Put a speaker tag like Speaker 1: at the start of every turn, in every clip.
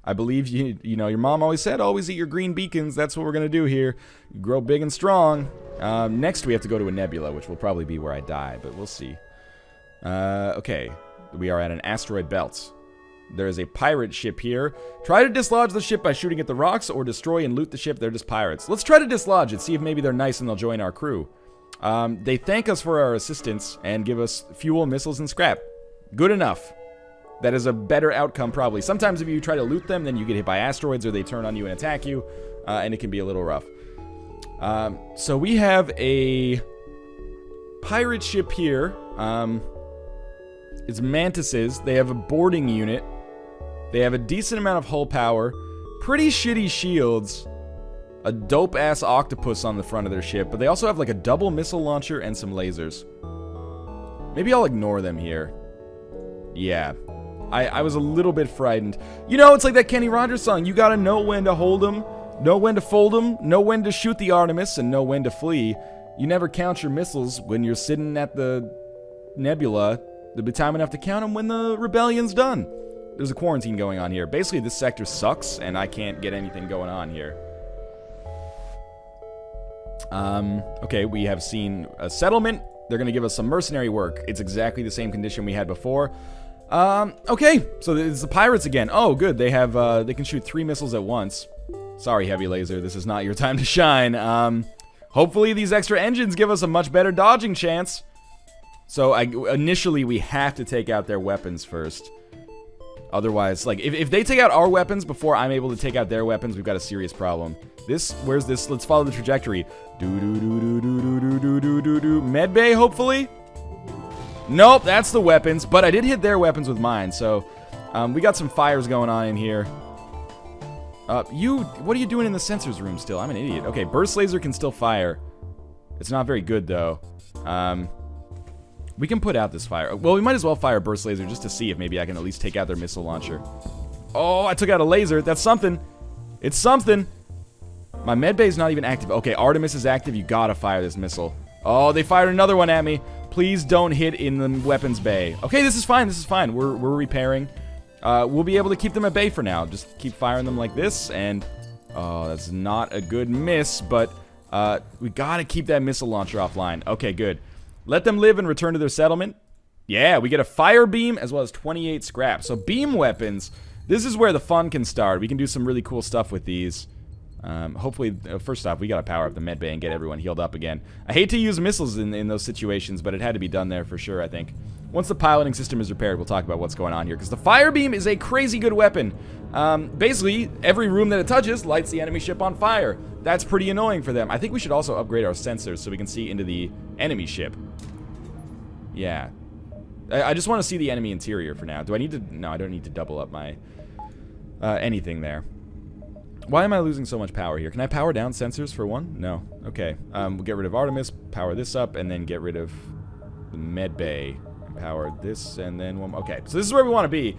Speaker 1: I believe you know, your mom always said, always eat your green beacons. That's what we're going to do here. Grow big and strong. Next, we have to go to a nebula, which will probably be where I die, but we'll see. Okay. We are at an asteroid belt. There is a pirate ship here. Try to dislodge the ship by shooting at the rocks, or destroy and loot the ship. They're just pirates. Let's try to dislodge it, see if maybe they're nice and they'll join our crew. They thank us for our assistance and give us fuel, missiles, and scrap. Good enough. That is a better outcome, probably. Sometimes if you try to loot them, then you get hit by asteroids, or they turn on you and attack you, and it can be a little rough. So we have a pirate ship here. It's mantises. They have a boarding unit. They have a decent amount of hull power. Pretty shitty shields. A dope-ass octopus on the front of their ship. But they also have like a double missile launcher and some lasers. Maybe I'll ignore them here. Yeah. I was a little bit frightened. You know, it's like that Kenny Rogers song. You gotta know when to hold them, know when to fold them, know when to shoot the Artemis, and know when to flee. You never count your missiles when you're sitting at the nebula. There'll be time enough to count them when the rebellion's done. There's a quarantine going on here. Basically, this sector sucks, and I can't get anything going on here. Okay, we have seen a settlement. They're going to give us some mercenary work. It's exactly the same condition we had before. Okay, so it's the pirates again. Oh, good. They have, they can shoot 3 missiles at once. Sorry, heavy laser. This is not your time to shine. Hopefully these extra engines give us a much better dodging chance. So, initially, we have to take out their weapons first. Otherwise, like, if they take out our weapons before I'm able to take out their weapons, we've got a serious problem. Where's this? Let's follow the trajectory. Med bay, hopefully? Nope, that's the weapons, but I did hit their weapons with mine, so, we got some fires going on in here. What are you doing in the sensors room still? I'm an idiot. Okay, burst laser can still fire. It's not very good, though. We can put out this fire. Well, we might as well fire burst laser just to see if maybe I can at least take out their missile launcher. Oh, I took out a laser. That's something. It's something. My medbay's not even active. Okay, Artemis is active. You gotta fire this missile. Oh, they fired another one at me. Please don't hit in the weapons bay. Okay, this is fine. This is fine. We're repairing. We'll be able to keep them at bay for now. Just keep firing them like this, and... Oh, that's not a good miss, but... we gotta keep that missile launcher offline. Okay, good. Let them live and return to their settlement. Yeah, we get a fire beam as well as 28 scrap. So beam weapons, this is where the fun can start. We can do some really cool stuff with these. Hopefully, first off, we gotta power up the medbay and get everyone healed up again. I hate to use missiles in those situations, but it had to be done there for sure, I think. Once the piloting system is repaired, we'll talk about what's going on here, because the fire beam is a crazy good weapon. Basically, every room that it touches lights the enemy ship on fire. That's pretty annoying for them. I think we should also upgrade our sensors so we can see into the enemy ship. Yeah. I just want to see the enemy interior for now. Do I need to... No, I don't need to double up my... anything there. Why am I losing so much power here? Can I power down sensors for one? No. Okay. We'll get rid of Artemis, power this up, and then get rid of the med bay. Power this, and then one... Okay, so this is where we want to be.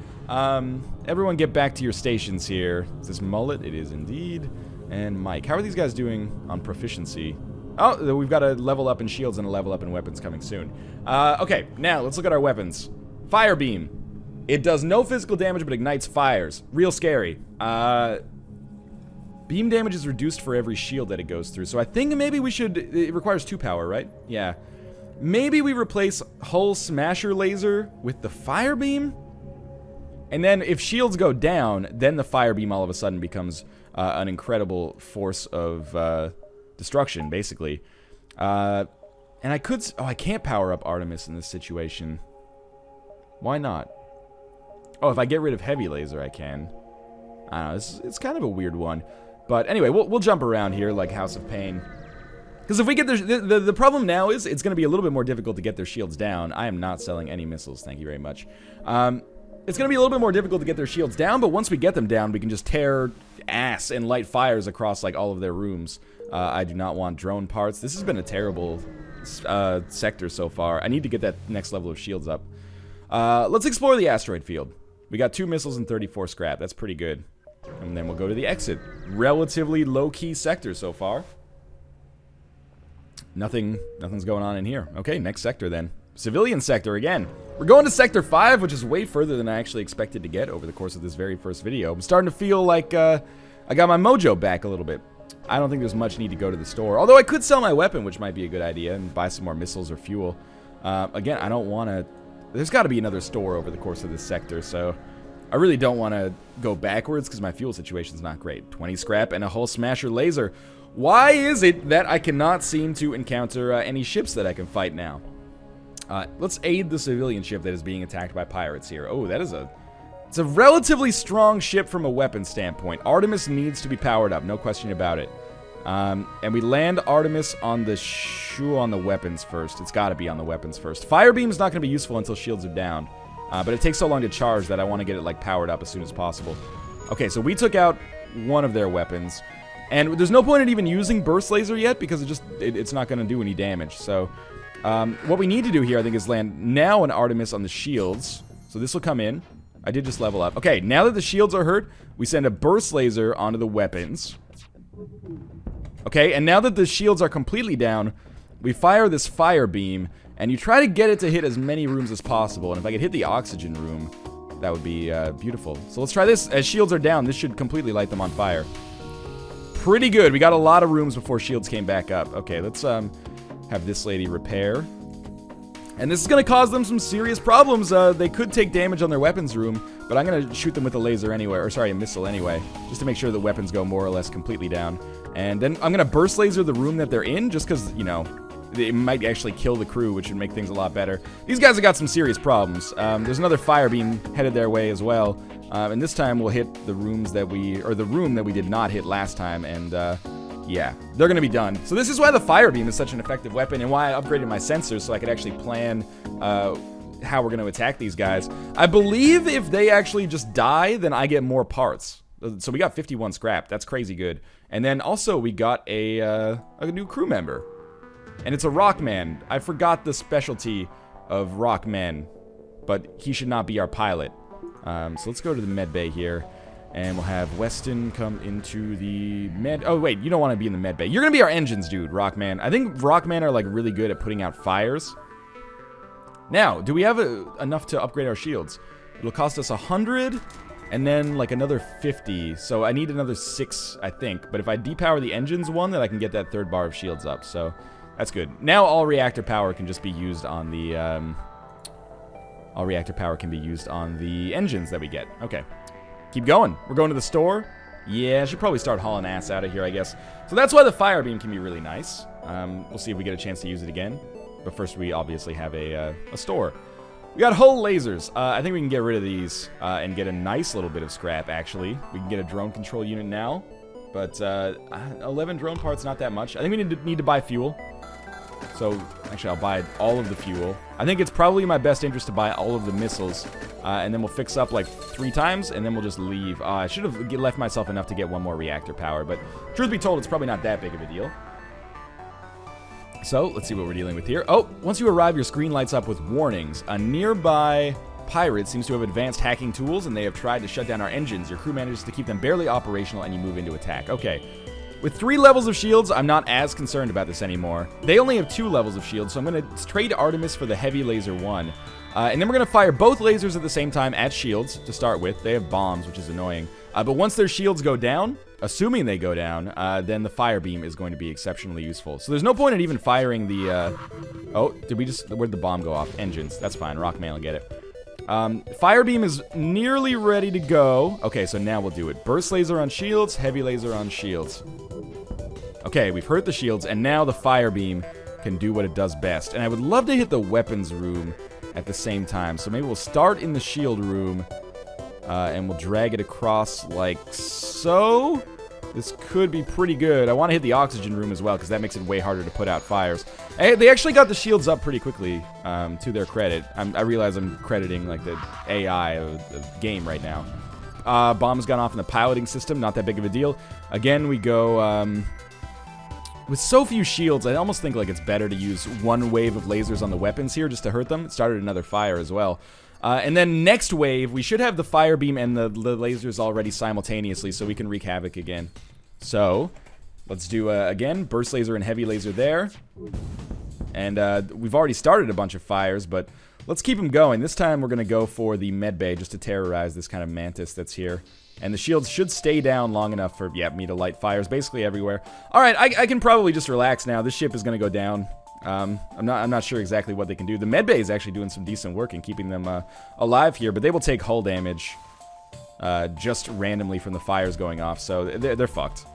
Speaker 1: Everyone get back to your stations here. Is this Mullet? It is indeed. And Mike. How are these guys doing on proficiency? Oh, we've got a level up in shields and a level up in weapons coming soon. Okay, now let's look at our weapons. Fire beam. It does no physical damage, but ignites fires. Real scary. Beam damage is reduced for every shield that it goes through. So I think maybe we should... It requires 2 power, right? Yeah. Maybe we replace Hull Smasher Laser with the Fire Beam? And then if shields go down, then the Fire Beam all of a sudden becomes an incredible force of destruction, basically. And I could... Oh, I can't power up Artemis in this situation. Why not? Oh, if I get rid of Heavy Laser, I can. I don't know, it's kind of a weird one. But anyway, we'll jump around here like House of Pain. Because if we get the problem now is it's going to be a little bit more difficult to get their shields down. I am not selling any missiles, thank you very much. It's going to be a little bit more difficult to get their shields down, but once we get them down, we can just tear ass and light fires across like all of their rooms. I do not want drone parts. This has been a terrible sector so far. I need to get that next level of shields up. Let's explore the asteroid field. We got 2 missiles and 34 scrap. That's pretty good. And then we'll go to the exit. Relatively low-key sector so far. Nothing's going on in here. Okay, next sector then. Civilian sector again. We're going to Sector 5, which is way further than I actually expected to get over the course of this very first video. I'm starting to feel like I got my mojo back a little bit. I don't think there's much need to go to the store. Although I could sell my weapon, which might be a good idea, and buy some more missiles or fuel. Again, I don't want to... There's got to be another store over the course of this sector, so... I really don't want to go backwards because my fuel situation's not great. 20 scrap and a hull smasher laser. Why is it that I cannot seem to encounter any ships that I can fight now? Let's aid the civilian ship that is being attacked by pirates here. Oh, that is it's a relatively strong ship from a weapon standpoint. Artemis needs to be powered up, no question about it. And we land Artemis on the weapons first. It's got to be on the weapons first. Firebeam's not going to be useful until shields are down. But it takes so long to charge that I want to get it, like, powered up as soon as possible. Okay, so we took out one of their weapons. And there's no point in even using burst laser yet because it's not going to do any damage. So, what we need to do here, I think, is land now an Artemis on the shields. So this will come in. I did just level up. Okay, now that the shields are hurt, we send a burst laser onto the weapons. Okay, and now that the shields are completely down, we fire this fire beam. And you try to get it to hit as many rooms as possible. And if I could hit the oxygen room, that would be beautiful. So let's try this. As shields are down, this should completely light them on fire. Pretty good. We got a lot of rooms before shields came back up. Okay, let's have this lady repair. And this is going to cause them some serious problems. They could take damage on their weapons room, but I'm going to shoot them with a laser anyway. Or sorry, a missile anyway. Just to make sure the weapons go more or less completely down. And then I'm going to burst laser the room that they're in, just because, you know... It might actually kill the crew, which would make things a lot better. These guys have got some serious problems. There's another fire beam headed their way as well. And this time we'll hit the rooms that the room that we did not hit last time. And, yeah, they're going to be done. So this is why the fire beam is such an effective weapon and why I upgraded my sensors so I could actually plan how we're going to attack these guys. I believe if they actually just die, then I get more parts. So we got 51 scrap. That's crazy good. And then also we got a new crew member. And it's a Rockman. I forgot the specialty of Rockmen, but he should not be our pilot. So let's go to the med bay here, and we'll have Weston come into the med... Oh, wait, you don't want to be in the med bay. You're going to be our engines, dude, Rockman. I think Rockmen are, like, really good at putting out fires. Now, do we have enough to upgrade our shields? It'll cost us 100, and then, like, another 50. So I need another 6, I think. But if I depower the engines one, then I can get that third bar of shields up, so... That's good. Now all reactor power can just be used on the, all reactor power can be used on the engines that we get. Okay. Keep going. We're going to the store. Yeah, I should probably start hauling ass out of here, I guess. So that's why the fire beam can be really nice. We'll see if we get a chance to use it again. But first we obviously have a store. We got hull lasers. I think we can get rid of these and get a nice little bit of scrap, actually. We can get a drone control unit now. But 11 drone parts, not that much. I think we need to buy fuel. So, actually, I'll buy all of the fuel. I think it's probably in my best interest to buy all of the missiles. And then we'll fix up, like, 3 times, and then we'll just leave. I should have left myself enough to get one more reactor power. But, truth be told, it's probably not that big of a deal. So, let's see what we're dealing with here. Oh, once you arrive, your screen lights up with warnings. A nearby pirate seems to have advanced hacking tools, and they have tried to shut down our engines. Your crew manages to keep them barely operational, and you move into attack. Okay. With 3 levels of shields, I'm not as concerned about this anymore. They only have 2 levels of shields, so I'm going to trade Artemis for the heavy laser 1. And then we're going to fire both lasers at the same time at shields to start with. They have bombs, which is annoying. But once their shields go down, assuming they go down, then the fire beam is going to be exceptionally useful. So there's no point in even firing the... Oh, where'd the bomb go off? Engines. That's fine. Rockman will get it. Fire beam is nearly ready to go. Okay, so now we'll do it. Burst laser on shields, heavy laser on shields. Okay, we've hurt the shields, and now the fire beam can do what it does best. And I would love to hit the weapons room at the same time. So maybe we'll start in the shield room, and we'll drag it across like so. This could be pretty good. I want to hit the oxygen room as well, because that makes it way harder to put out fires. They actually got the shields up pretty quickly, to their credit. I realize I'm crediting like the AI of the game right now. Bomb's gone off in the piloting system. Not that big of a deal. Again, we go... With so few shields, I almost think like it's better to use one wave of lasers on the weapons here just to hurt them. It started another fire as well. And then next wave, we should have the fire beam and the lasers already simultaneously, so we can wreak havoc again. So, let's do, again, burst laser and heavy laser there. And we've already started a bunch of fires, but let's keep them going. This time we're going to go for the medbay just to terrorize this kind of mantis that's here. And the shields should stay down long enough for, yeah, me to light fires basically everywhere. All right, I can probably just relax now. This ship is going to go down. I'm not sure exactly what they can do. The medbay is actually doing some decent work in keeping them alive here, but they will take hull damage just randomly from the fires going off, so they're fucked.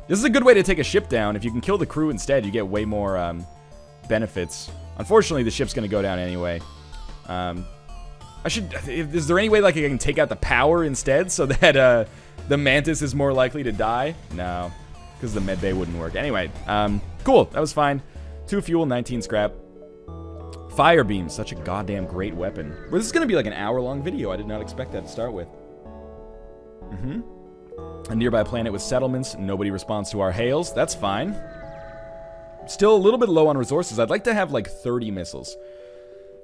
Speaker 1: This is a good way to take a ship down. If you can kill the crew instead, you get way more benefits. Unfortunately, the ship's going to go down anyway. Is there any way like I can take out the power instead so that the mantis is more likely to die? No, because the medbay wouldn't work. Anyway, cool. That was fine. 2 fuel, 19 scrap. Fire beam, such a goddamn great weapon. Well, this is going to be like an hour-long video. I did not expect that to start with. A nearby planet with settlements. Nobody responds to our hails. That's fine. Still a little bit low on resources. I'd like to have like 30 missiles.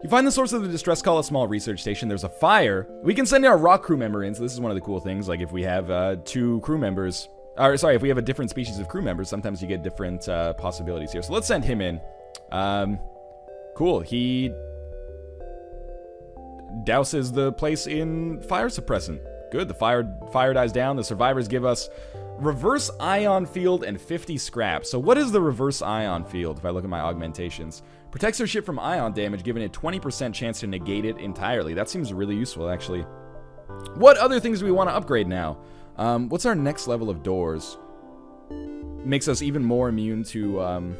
Speaker 1: You find the source of the distress call, a small research station. There's a fire. We can send our rock crew member in, so this is one of the cool things. Like if we have 2 crew members, or sorry, if we have a different species of crew members, sometimes you get different possibilities here. So let's send him in. Cool. He douses the place in fire suppressant. Good. The fire dies down. The survivors give us reverse ion field and 50 scrap. So what is the reverse ion field if I look at my augmentations? Protects their ship from ion damage, giving it 20% chance to negate it entirely. That seems really useful, actually. What other things do we want to upgrade now? What's our next level of doors? Makes us even more immune to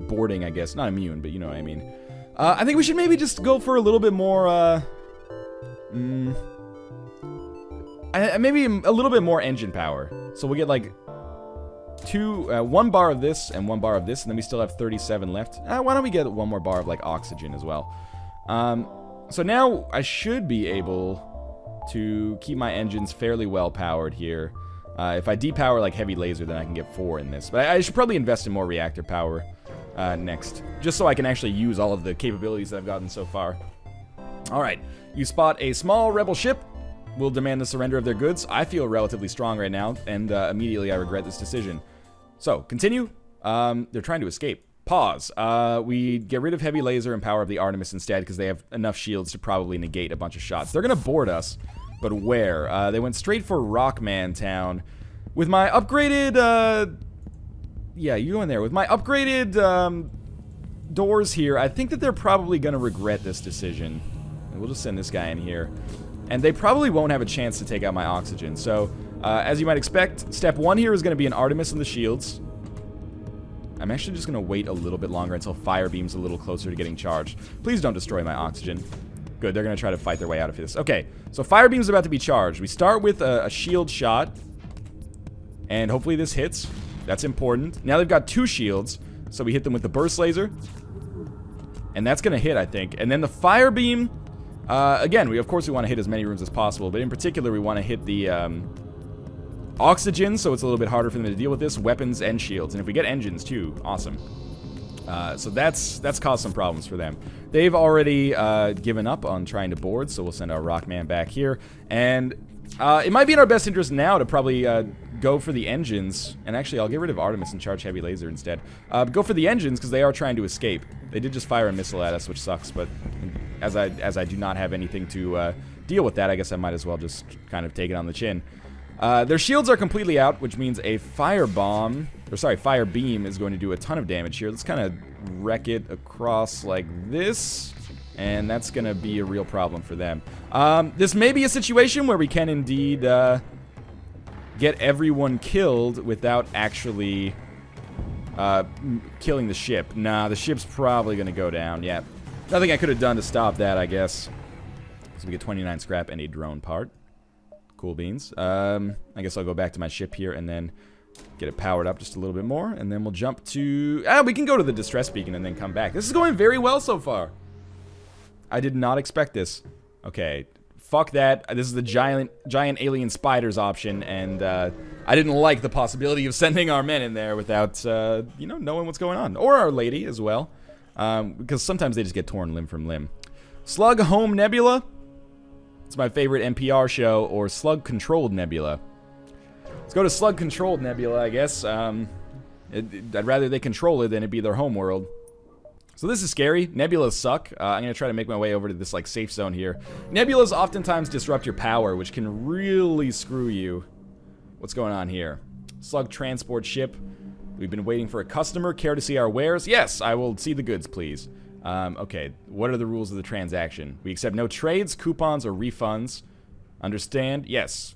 Speaker 1: boarding, I guess. Not immune, but you know what I mean. I think we should maybe just go for a little bit more, maybe a little bit more engine power. So we'll get like 1 bar of this and 1 bar of this, and then we still have 37 left. Why don't we get 1 more bar of like oxygen as well? So now I should be able to keep my engines fairly well powered here. If I depower like heavy laser, then I can get 4 in this. But I should probably invest in more reactor power next, just so I can actually use all of the capabilities that I've gotten so far. All right, you spot a small rebel ship. Will demand the surrender of their goods. I feel relatively strong right now, and immediately I regret this decision. So, continue. They're trying to escape. Pause. We get rid of heavy laser and power of the Artemis instead, because they have enough shields to probably negate a bunch of shots. They're going to board us, but where? They went straight for Rockman Town. With my upgraded, yeah, you go in there. With my upgraded doors here, I think that they're probably going to regret this decision. We'll just send this guy in here. And they probably won't have a chance to take out my oxygen. So, as you might expect, step 1 here is going to be an Artemis in the shields. I'm actually just going to wait a little bit longer until fire beam's a little closer to getting charged. Please don't destroy my oxygen. Good, they're going to try to fight their way out of this. Okay, so fire beam's about to be charged. We start with a shield shot. And hopefully this hits. That's important. Now they've got 2 shields. So we hit them with the burst laser. And that's going to hit, I think. And then the fire beam... again, of course we want to hit as many rooms as possible, but in particular we want to hit the oxygen, so it's a little bit harder for them to deal with this, weapons and shields. And if we get engines too, awesome. So that's caused some problems for them. They've already given up on trying to board, so we'll send our Rockman back here. And it might be in our best interest now to probably go for the engines. And actually, I'll get rid of Artemis and charge heavy laser instead. Go for the engines, because they are trying to escape. They did just fire a missile at us, which sucks, but... As I do not have anything to deal with that, I guess I might as well just kind of take it on the chin. Their shields are completely out, which means a fire beam is going to do a ton of damage here. Let's kind of wreck it across like this, and that's going to be a real problem for them. This may be a situation where we can indeed get everyone killed without actually killing the ship. Nah, the ship's probably going to go down, yeah. Nothing I could have done to stop that, I guess. So we get 29 scrap and a drone part. Cool beans. I guess I'll go back to my ship here and then get it powered up just a little bit more. And then we'll jump to... we can go to the distress beacon and then come back. This is going very well so far. I did not expect this. Okay. Fuck that. This is the giant alien spiders option. And I didn't like the possibility of sending our men in there without, you know, knowing what's going on. Or our lady as well. Because sometimes they just get torn limb from limb. Slug Home Nebula. It's my favorite NPR show. Or Slug Controlled Nebula. Let's go to Slug Controlled Nebula, I guess. I'd rather they control it than it be their home world. So this is scary. Nebulas suck. I'm going to try to make my way over to this, like, safe zone here. Nebulas oftentimes disrupt your power, which can really screw you. What's going on here? Slug transport ship. We've been waiting for a customer. Care to see our wares? Yes, I will see the goods, please. Okay, what are the rules of the transaction? We accept no trades, coupons, or refunds. Understand? Yes.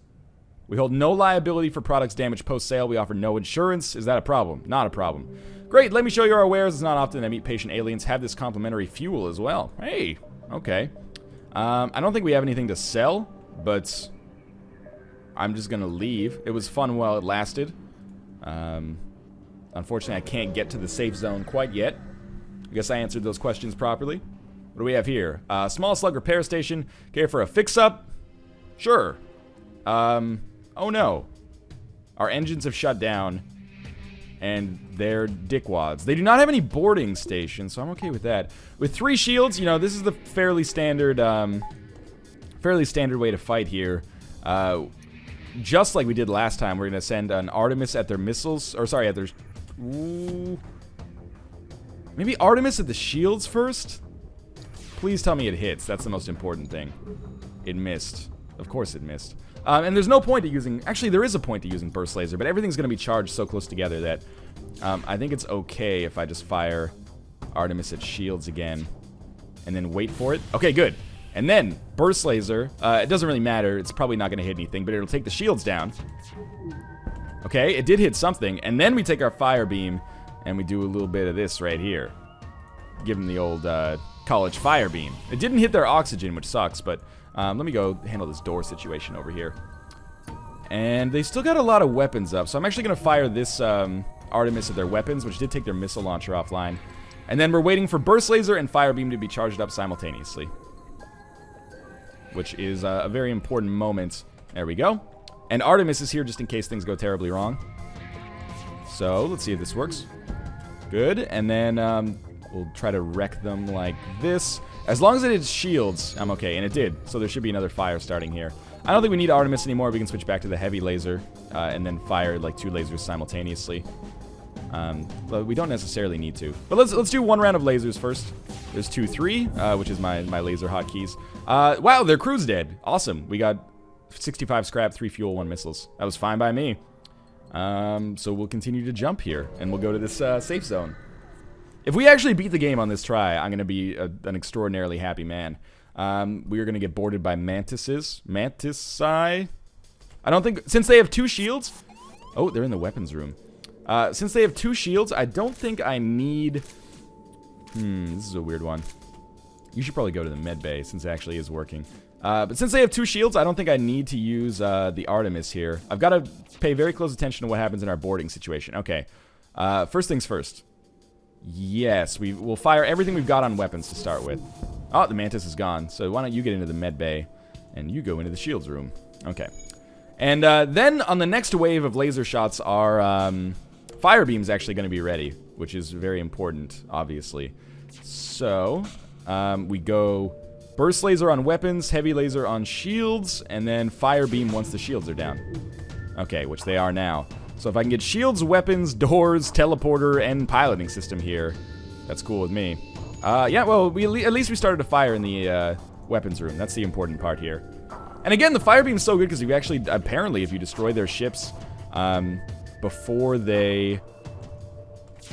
Speaker 1: We hold no liability for products damaged post-sale. We offer no insurance. Is that a problem? Not a problem. Great, let me show you our wares. It's not often I meet patient aliens. Have this complimentary fuel as well. Hey, okay. I don't think we have anything to sell, but I'm just gonna leave. It was fun while it lasted. Unfortunately, I can't get to the safe zone quite yet. I guess I answered those questions properly. What do we have here? Small slug repair station. Care for a fix-up? Sure. Oh no. Our engines have shut down. And they're dickwads. They do not have any boarding stations, so I'm okay with that. With 3 shields, you know, this is the fairly standard way to fight here. Just like we did last time, we're going to send an Artemis at their missiles. Or, sorry, at their... Ooh. Maybe Artemis at the shields first? Please tell me it hits. That's the most important thing. It missed. Of course it missed. And there's no point to using... Actually, there is a point to using burst laser, but everything's going to be charged so close together that I think it's okay if I just fire Artemis at shields again and then wait for it. Okay, good. And then burst laser. It doesn't really matter. It's probably not going to hit anything, but it'll take the shields down. Okay, it did hit something. And then we take our fire beam and we do a little bit of this right here. Give them the old college fire beam. It didn't hit their oxygen, which sucks, but... let me go handle this door situation over here. And they still got a lot of weapons up, so I'm actually going to fire this Artemis at their weapons, which did take their missile launcher offline. And then we're waiting for burst laser and fire beam to be charged up simultaneously, which is a very important moment. There we go. And Artemis is here just in case things go terribly wrong. So let's see if this works. Good. And then we'll try to wreck them like this. As long as it hits shields, I'm okay, and it did. So there should be another fire starting here. I don't think we need Artemis anymore. We can switch back to the heavy laser and then fire like 2 lasers simultaneously. But we don't necessarily need to. But let's do 1 round of lasers first. There's 2, 3, which is my laser hotkeys. Wow, their crew's dead. Awesome. We got 65 scrap, 3 fuel, 1 missiles. That was fine by me. So we'll continue to jump here, and we'll go to this safe zone. If we actually beat the game on this try, I'm going to be an extraordinarily happy man. We are going to get boarded by mantises. Mantis-I? I don't think... Since they have 2 shields... Oh, they're in the weapons room. Since they have 2 shields, I don't think I need... this is a weird one. You should probably go to the med bay, since it actually is working. But since they have 2 shields, I don't think I need to use the Artemis here. I've got to pay very close attention to what happens in our boarding situation. Okay. First things first. Yes, we'll fire everything we've got on weapons to start with. Oh, the Mantis is gone. So why don't you get into the med bay, and you go into the shields room. Okay. And then on the next wave of laser shots, our fire beam's actually going to be ready, which is very important, obviously. So we go burst laser on weapons, heavy laser on shields, and then fire beam once the shields are down. Okay, which they are now. So if I can get shields, weapons, doors, teleporter, and piloting system here, that's cool with me. Yeah, well, at least we started a fire in the weapons room. That's the important part here. And again, the fire beam's so good because you actually, apparently, if you destroy their ships before they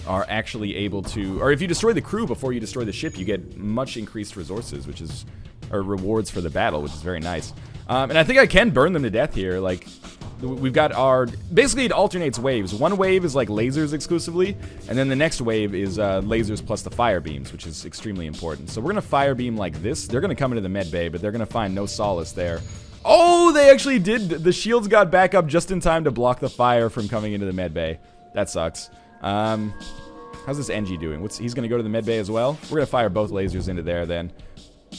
Speaker 1: are actually able to, or if you destroy the crew before you destroy the ship, you get much increased resources, which is, or rewards for the battle, which is very nice. And I think I can burn them to death here, like... We've got our... Basically, it alternates waves. One wave is like lasers exclusively, and then the next wave is lasers plus the fire beams, which is extremely important. So we're going to fire beam like this. They're going to come into the med bay, but they're going to find no solace there. Oh, they actually did. The shields got back up just in time to block the fire from coming into the med bay. That sucks. How's this NG doing? He's going to go to the med bay as well? We're going to fire both lasers into there then.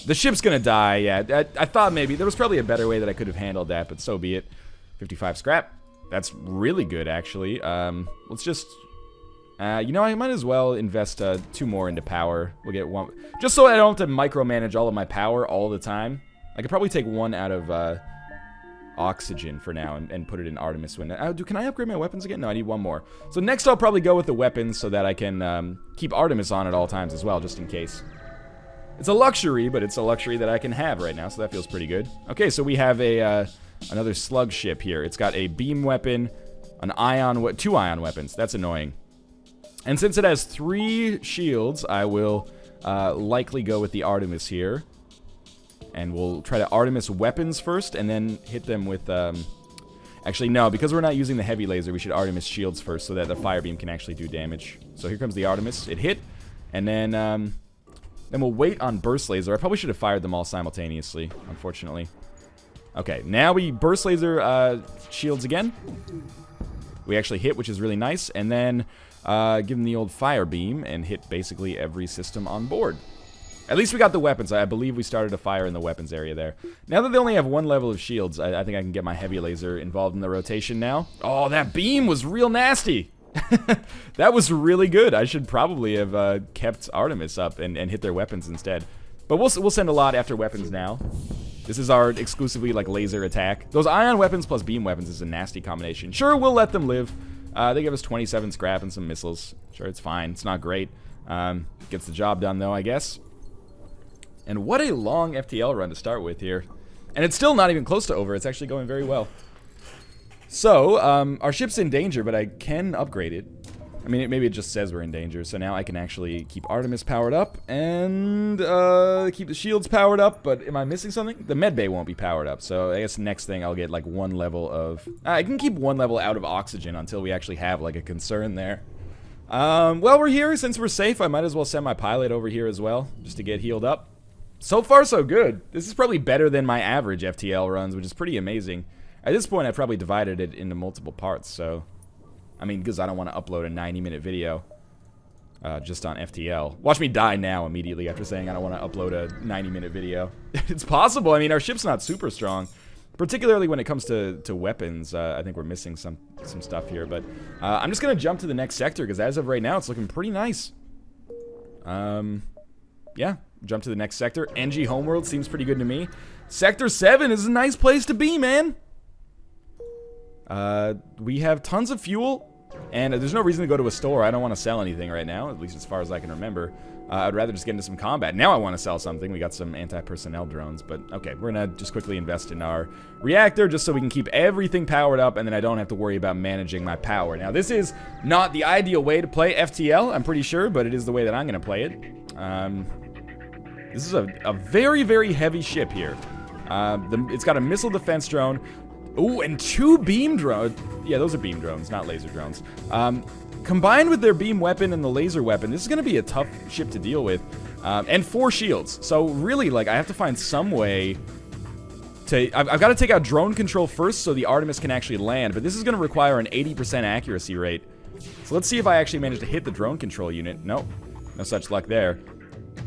Speaker 1: The ship's going to die, yeah. I thought maybe... There was probably a better way that I could have handled that, but so be it. 55 scrap. That's really good, actually. Let's just... you know, I might as well invest 2 more into power. We'll get 1... Just so I don't have to micromanage all of my power all the time. I could probably take 1 out of oxygen for now and put it in Artemis Wind. Can I upgrade my weapons again? No, I need one more. So next I'll probably go with the weapons so that I can keep Artemis on at all times as well, just in case. It's a luxury, but it's a luxury that I can have right now, so that feels pretty good. Okay, so we have a another slug ship here. It's got a beam weapon, two ion weapons. That's annoying. And since it has 3 shields, I will likely go with the Artemis here. And we'll try to Artemis weapons first, and then hit them with, actually, no, because we're not using the heavy laser, we should Artemis shields first so that the fire beam can actually do damage. So here comes the Artemis. It hit, and then we'll wait on burst laser. I probably should have fired them all simultaneously, unfortunately. Okay, now we burst laser shields again. We actually hit, which is really nice, and then give them the old fire beam and hit basically every system on board. At least we got the weapons. I believe we started a fire in the weapons area there. Now that they only have 1 level of shields, I think I can get my heavy laser involved in the rotation now. Oh, that beam was real nasty. That was really good. I should probably have kept Artemis up and hit their weapons instead. But we'll send a lot after weapons now. This is our exclusively like laser attack. Those ion weapons plus beam weapons is a nasty combination. Sure, we'll let them live. They give us 27 scrap and some missiles. Sure, it's fine. It's not great. Gets the job done though, I guess. And what a long FTL run to start with here. And it's still not even close to over. It's actually going very well. So, our ship's in danger, but I can upgrade it. I mean, maybe it just says we're in danger. So now I can actually keep Artemis powered up and keep the shields powered up. But am I missing something? The medbay won't be powered up. So I guess next thing I'll get like 1 level of... I can keep 1 level out of oxygen until we actually have like a concern there. Well, we're here. Since we're safe, I might as well send my pilot over here as well, just to get healed up. So far, so good. This is probably better than my average FTL runs, which is pretty amazing. At this point, I've probably divided it into multiple parts, so... I mean, because I don't want to upload a 90-minute video just on FTL. Watch me die now immediately after saying I don't want to upload a 90-minute video. It's possible. I mean, our ship's not super strong. Particularly when it comes to weapons. I think we're missing some stuff here, but... I'm just going to jump to the next sector, because as of right now, it's looking pretty nice. Yeah. Jump to the next sector. NG Homeworld seems pretty good to me. Sector 7 is a nice place to be, man. We have tons of fuel, and there's no reason to go to a store. I don't want to sell anything right now, at least as far as I can remember. I'd rather just get into some combat. Now I want to sell something. We got some anti-personnel drones, but okay, we're going to just quickly invest in our reactor just so we can keep everything powered up, and then I don't have to worry about managing my power. Now, this is not the ideal way to play FTL, I'm pretty sure, but it is the way that I'm going to play it. This is a very, very heavy ship here. It's got a missile defense drone. Ooh, and 2 beam drones. Yeah, those are beam drones, not laser drones. Combined with their beam weapon and the laser weapon, this is going to be a tough ship to deal with. And 4 shields. So really, like, I have to find some way to... I've got to take out drone control first so the Artemis can actually land. But this is going to require an 80% accuracy rate. So let's see if I actually manage to hit the drone control unit. Nope. No such luck there.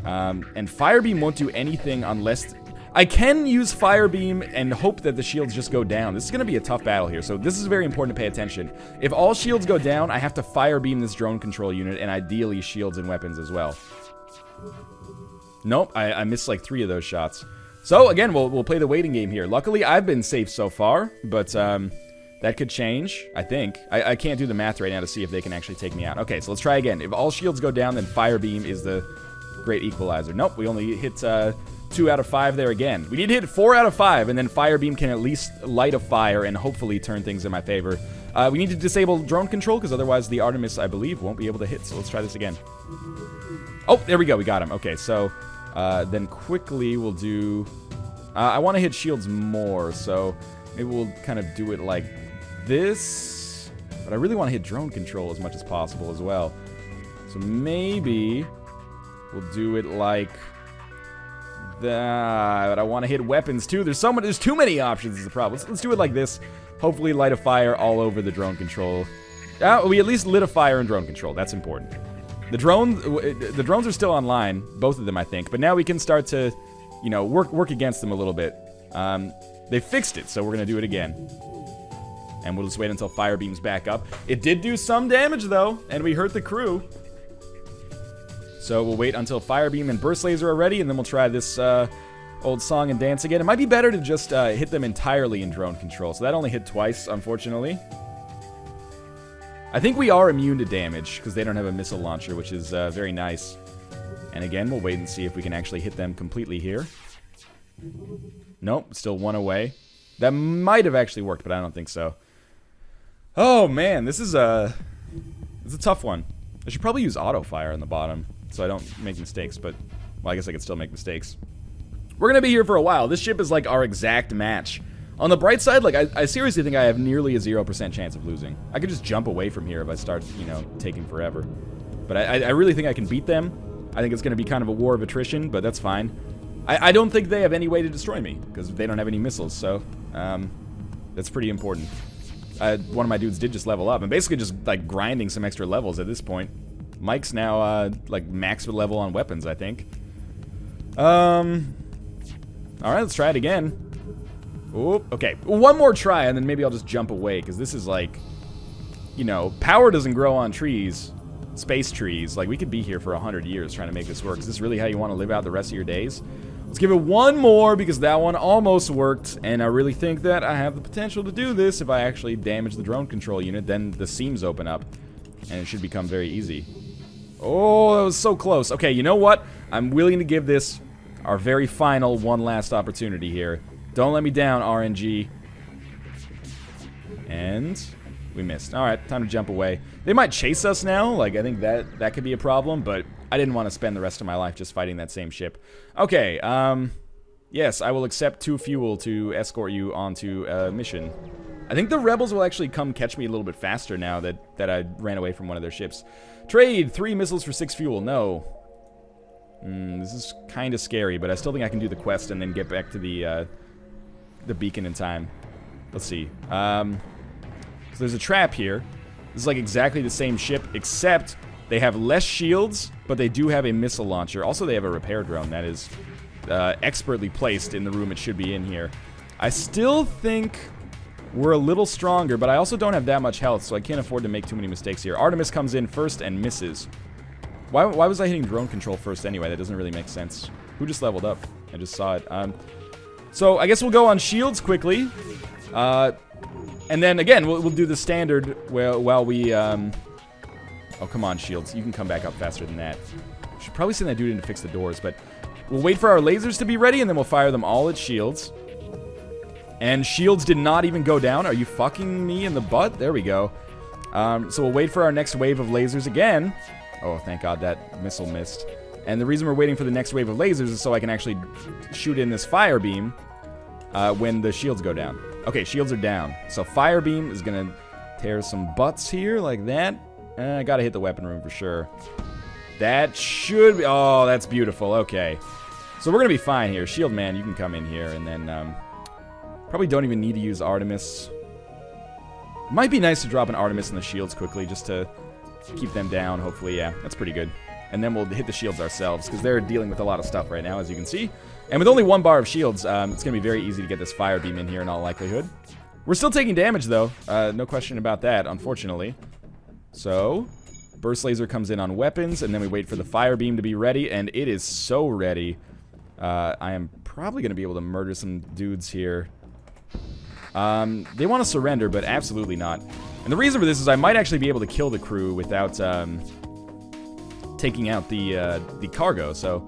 Speaker 1: And Firebeam won't do anything unless... I can use Firebeam and hope that the shields just go down. This is going to be a tough battle here, so this is very important to pay attention. If all shields go down, I have to Firebeam this drone control unit, and ideally shields and weapons as well. Nope, I missed like 3 of those shots. So, again, we'll play the waiting game here. Luckily, I've been safe so far, but that could change, I think. I can't do the math right now to see if they can actually take me out. Okay, so let's try again. If all shields go down, then Firebeam is the great equalizer. Nope, we only hit 2 out of 5 there again. We need to hit 4 out of 5, and then Firebeam can at least light a fire and hopefully turn things in my favor. We need to disable drone control, because otherwise the Artemis, I believe, won't be able to hit. So let's try this again. Oh, there we go. We got him. Okay, so then quickly we'll do... I want to hit shields more, so maybe we'll kind of do it like this. But I really want to hit drone control as much as possible as well. So maybe we'll do it like... that. But I want to hit weapons too. There's too many options is the problem. Let's do it like this. Hopefully light a fire all over the drone control. We at least lit a fire in drone control. That's important. The drones are still online, both of them I think. But now we can start to, you know, work against them a little bit. They fixed it, so we're gonna do it again. And we'll just wait until Firebeam's back up. It did do some damage though, and we hurt the crew. So we'll wait until Firebeam and Burst Laser are ready, and then we'll try this Old song and dance again. It might be better to just hit them entirely in drone control. So that only hit twice, unfortunately. I think we are immune to damage because they don't have a missile launcher, which is very nice. And again, we'll wait and see if we can actually hit them completely here. Nope, still one away. That might have actually worked, but I don't think so. Oh man, this is a tough one. I should probably use auto fire on the bottom so I don't make mistakes, but well, I guess I could still make mistakes. We're gonna be here for a while. This ship is like our exact match. On the bright side, like I seriously think I have nearly a 0% chance of losing. I could just jump away from here if I start, you know, taking forever. But I really think I can beat them. I think it's gonna be kind of a war of attrition, but that's fine. I don't think they have any way to destroy me because they don't have any missiles, so that's pretty important. One of my dudes did just level up. I'm basically just like grinding some extra levels at this point. Mike's now like max level on weapons, I think. Alright, let's try it again. Oop, okay, one more try and then maybe I'll just jump away because this is like, you know, power doesn't grow on trees. Space trees. Like, we could be here for 100 years trying to make this work. Is this really how you want to live out the rest of your days? Let's give it one more because that one almost worked, and I really think that I have the potential to do this. If I actually damage the drone control unit, then the seams open up, and it should become very easy. Oh, that was so close. Okay, you know what? I'm willing to give this our very final one last opportunity here. Don't let me down, RNG. And we missed. Alright, time to jump away. They might chase us now. Like, I think that could be a problem, but I didn't want to spend the rest of my life just fighting that same ship. Okay, yes, I will accept 2 fuel to escort you onto a mission. I think the rebels will actually come catch me a little bit faster now that I ran away from one of their ships. Trade 3 missiles for 6 fuel. No. This is kind of scary, but I still think I can do the quest and then get back to the beacon in time. Let's see. So there's a trap here. This is like exactly the same ship, except they have less shields, but they do have a missile launcher. Also, they have a repair drone that is expertly placed in the room it should be in here. I still think we're a little stronger, but I also don't have that much health, so I can't afford to make too many mistakes here. Artemis comes in first and misses. Why was I hitting drone control first anyway? That doesn't really make sense. Who just leveled up? I just saw it. So I guess we'll go on shields quickly. And then, again, we'll do the standard while we, oh, come on, shields. You can come back up faster than that. Should probably send that dude in to fix the doors, but we'll wait for our lasers to be ready, and then we'll fire them all at shields. And shields did not even go down. Are you fucking me in the butt? There we go. So we'll wait for our next wave of lasers again. Oh, thank God that missile missed. And the reason we're waiting for the next wave of lasers is so I can actually shoot in this fire beam when the shields go down. Okay, shields are down. So fire beam is going to tear some butts here like that. I got to hit the weapon room for sure. That should be... Oh, that's beautiful. Okay. So we're going to be fine here. Shield man, you can come in here and then... probably don't even need to use Artemis. Might be nice to drop an Artemis in the shields quickly just to keep them down, hopefully. Yeah, that's pretty good. And then we'll hit the shields ourselves because they're dealing with a lot of stuff right now, as you can see. And with only 1 bar of shields, it's going to be very easy to get this fire beam in here in all likelihood. We're still taking damage, though. No question about that, unfortunately. So, burst laser comes in on weapons, and then we wait for the fire beam to be ready, and it is so ready. I am probably going to be able to murder some dudes here. They want to surrender, but absolutely not. And the reason for this is I might actually be able to kill the crew without taking out the cargo, so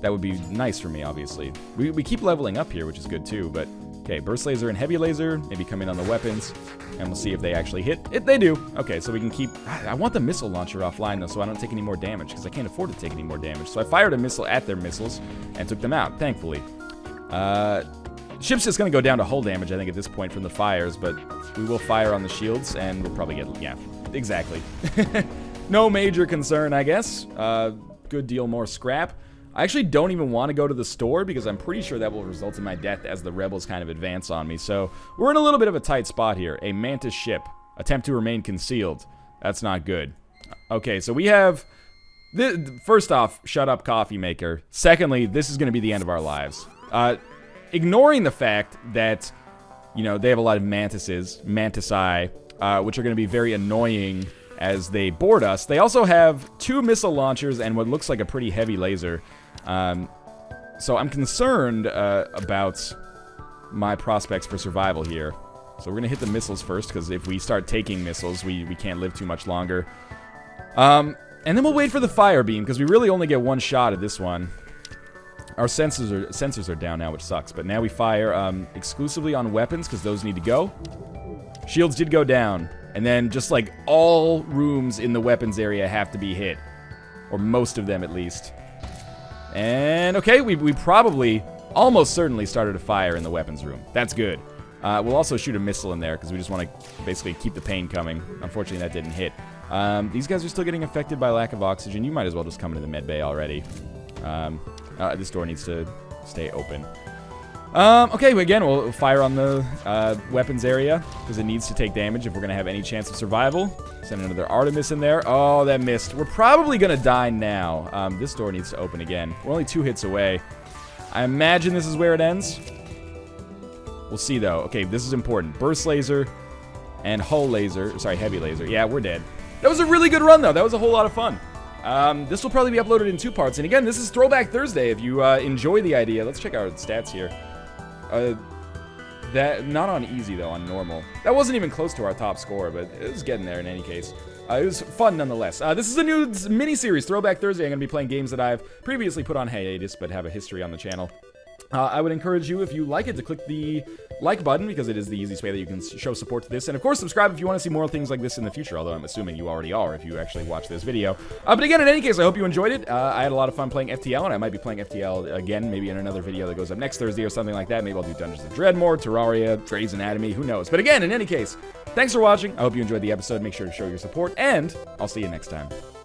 Speaker 1: that would be nice for me, obviously. We keep leveling up here, which is good too, but okay, burst laser and heavy laser, maybe come in on the weapons, and we'll see if they actually hit. They do. Okay, so we can keep... I want the missile launcher offline, though, so I don't take any more damage, because I can't afford to take any more damage. So I fired a missile at their missiles and took them out, thankfully. Ship's just going to go down to hull damage, I think, at this point from the fires, but we will fire on the shields, and we'll probably get... Yeah, exactly. No major concern, I guess. Good deal more scrap. I actually don't even want to go to the store because I'm pretty sure that will result in my death as the rebels kind of advance on me. So we're in a little bit of a tight spot here. A Mantis ship. Attempt to remain concealed. That's not good. Okay, so we have... First off, shut up, coffee maker. Secondly, this is going to be the end of our lives. Ignoring the fact that, you know, they have a lot of mantises, mantisae, which are going to be very annoying as they board us. They also have 2 missile launchers and what looks like a pretty heavy laser. So I'm concerned about my prospects for survival here. So we're going to hit the missiles first, because if we start taking missiles, we can't live too much longer. And then we'll wait for the fire beam, because we really only get one shot at this one. Our sensors are down now, which sucks. But now we fire exclusively on weapons, because those need to go. Shields did go down. And then just like all rooms in the weapons area have to be hit. Or most of them, at least. And, okay, we probably, almost certainly started a fire in the weapons room. That's good. We'll also shoot a missile in there, because we just want to basically keep the pain coming. Unfortunately, that didn't hit. These guys are still getting affected by lack of oxygen. You might as well just come into the med bay already. This door needs to stay open. Okay, again, we'll fire on the weapons area, because it needs to take damage if we're going to have any chance of survival. Send another Artemis in there. Oh, that missed. We're probably going to die now. This door needs to open again. We're only 2 hits away. I imagine this is where it ends. We'll see, though. Okay, this is important. Burst laser and hull laser. Sorry, heavy laser. Yeah, we're dead. That was a really good run, though. That was a whole lot of fun. This will probably be uploaded in 2 parts. And again, this is Throwback Thursday. If you enjoy the idea, let's check out stats here. That not on easy, though, on normal. That wasn't even close to our top score, but it was getting there in any case. It was fun nonetheless. This is a new mini-series, Throwback Thursday. I'm going to be playing games that I've previously put on hiatus, but have a history on the channel. I would encourage you, if you like it, to click the like button, because it is the easiest way that you can show support to this. And of course, subscribe if you want to see more things like this in the future, although I'm assuming you already are if you actually watch this video. But again, in any case, I hope you enjoyed it. I had a lot of fun playing FTL, and I might be playing FTL again, maybe in another video that goes up next Thursday or something like that. Maybe I'll do Dungeons of Dreadmore, Terraria, Grey's Anatomy, who knows. But again, in any case, thanks for watching. I hope you enjoyed the episode. Make sure to show your support, and I'll see you next time.